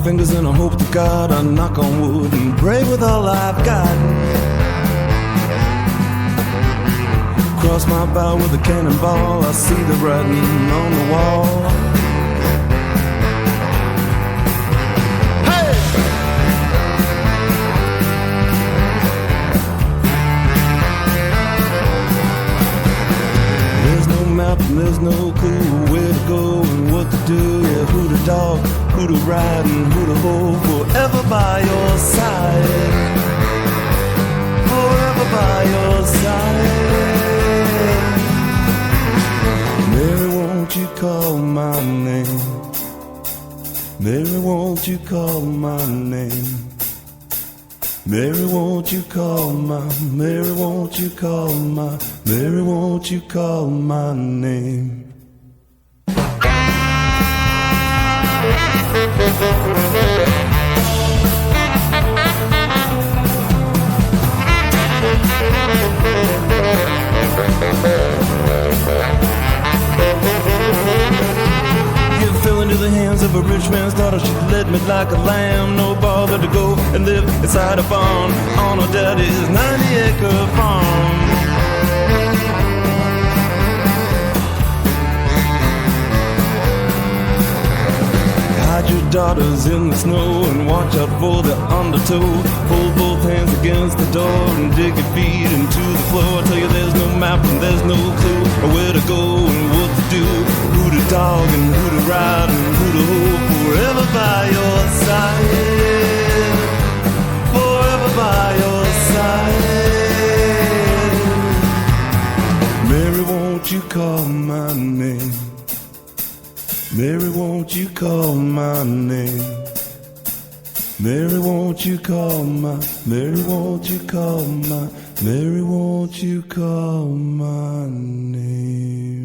fingers and I hope to God I knock on wood and pray with all I've got. Cross my bow with a cannonball, I see the writing on the wall. Hey! There's no map and there's no clue where to go and what to do. Yeah, who to dog, who to ride and who to hold forever by your side. Forever by your side. Mary, won't you call my name? Mary, won't you call my name? Mary, won't you call my, Mary, won't you call my, Mary, won't you call my name? You fell into the hands of a rich man's daughter. She led me like a lamb, no bother to go and live inside a barn on her daddy's 90-acre farm. Hide your daughters in the snow and watch out for the undertow. Hold both hands against the door and dig your feet into the floor. I tell you there's no map and there's no clue where to go and what to do. Who to dog and who to ride and who to hold forever by your side. Forever by your side. Mary, won't you call my name? Mary, won't you call my name? Mary, won't you call my, Mary, won't you call my, Mary, won't you call my name?